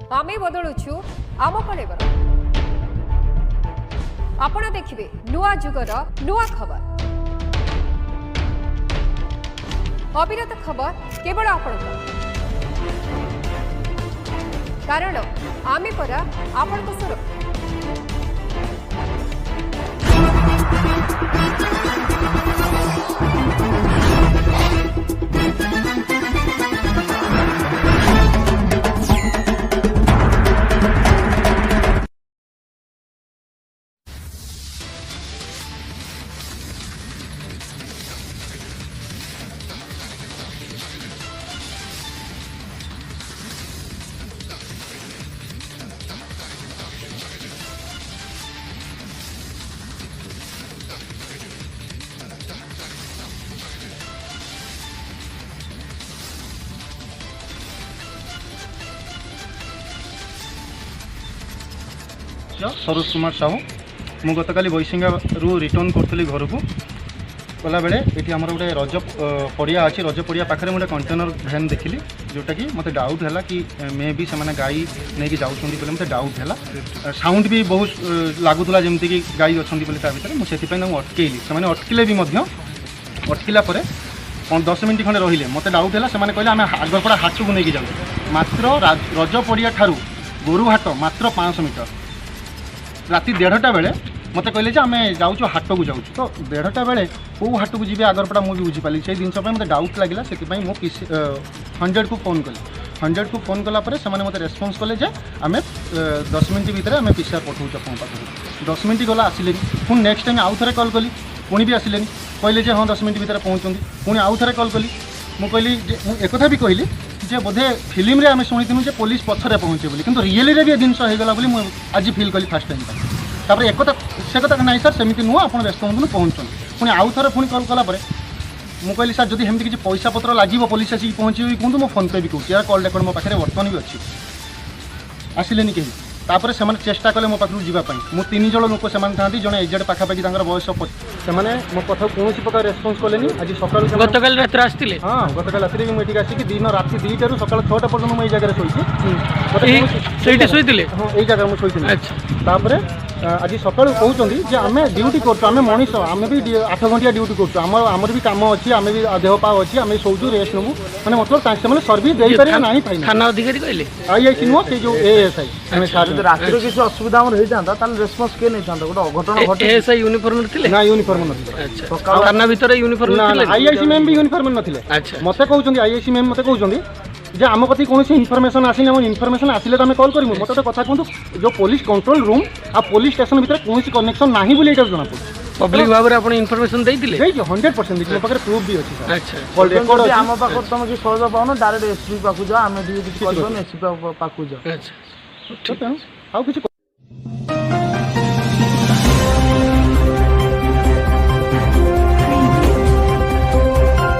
आमे बदलुछु आम कलेवर आपण देखिबे नुआ जुगर नुआ खबर अविरत खबर केवल आपण कारण आमे परा आपण को सुर सरोज कुमार साहू मु गतकाली बैसिंगा रिटर्न करी घर को गला बेले ये आमर गोटे रज पड़िया अच्छी रज पड़िया पाखे गोटे कंटेनर भैन देखली जोटा कि मत डाउट है कि मे भी से गाई नहीं जाऊँगी मत डाउट है साउंड भी बहुत लगुला जमती कि गाई अच्छा भर मुझे अटकैली से अटकिले भी अटकिला 10 मिनट खंडे रही मत डाउट है से कहले आम आगरपड़ा हाट को लेकिन जाऊँ मात्र रज पड़िया ठारू गोरुहाट मात्र 500 मीटर राति 1:30 बेले मत कहले आम जाऊँ हाट को जाऊँ तो 1:30 बेले कौ हाट को जी आगरपड़ा मुझे बुझीपाली से जिनस मत डाउट लगे से 100 को फोन कली 100 को फोन कलापर से मत रेस्पन्स कले आम 10 मिनट भितर आम पीसीआर पठाऊँ अपन पाखक 10 मिनट गला आसिले पुणी नेक्स्ट टाइम आउ थे कल कली पुणी भी आसिले कहले हाँ 10 मिनट भितर पहुँचती पुणी आउ थे कल कली मुझे एक भी कहली जे बोधे फिल्म रे आम शुणुँ जे पुलिस पछरे पहुँचे बोली किंतु रियली रे भी जिनस होगला बोली मुझे आज फिल कली फास्ट टाइम तापर एक से कथा ना सर सेमती नुह आप व्यस्त हूँ पहुँचुन पुणी आउ थे पुणी कल कलापर मुझे कहली सर जदि हमें किसी पैसा पत्र लगे पुलिस आसिक पहुँचे कहूँ मो फोन पे भी कहूँ यार कल रेकर्ड मो पाखे बर्तमान भी अच्छी आसिले कहीं तापर से चेष्टा कले मो पाखु जीवाई मो 3 जण लोक से था जड़े एजेड पाखापाखि बयस से मो कथा कौन प्रकार रेस्पन्स कले आज सकाल गतकाल रात आसते हाँ गतकाल रात भी मुझे आसिक दिन राति 2 सकाल 6टा पर्यटन मुझे जगह शोची हाँ यही जगह मुझे तापर आज सकाल कहते आम ड्यूटी करें मनीष आम भी 8 घंटिया ड्यूटी करमर भी कम अच्छी आम भी देह पा अच्छी आम शोचु रेस्ट नबू मैंने मतलब सर्विस दे पारे ना थाना अधिकारी कहले आईआईसी नुह से जो एएसआई रातिर किसी असुविधा होता रेस्पन्स किए नहीं था गोटे अघटन एएसआई यूनिफॉर्म नथिले ना यूनिफॉर्म नथिले अच्छा थाना भीतर यूनिफॉर्म नथिले आईआईसी मैम भी यूनिफॉर्म नथिले अच्छा मते कहउछंदी आईआईसी मैम मते कहउछंदी जे आम कति कोनोसी इनफॉरमेशन आसिले हम इनफॉरमेशन आसिले तो आम कॉल करिमु मते कथा कहंतु जो पुलिस कंट्रोल रूम आ पुलिस स्टेशन भीतर कोनोसी कनेक्शन नाही बोली एटा जना पड़े पब्लिक भाव आपण इनफॉरमेशन देइतिले 100% मो पाखे प्रूफ भी अछि अच्छा कॉल रेकॉर्ड आम पाख तुम कि सहयोग पाउन डायरेक्ट एसपी पाखु जा आम किसी एसपी पाखु जा अच्छा आ किछि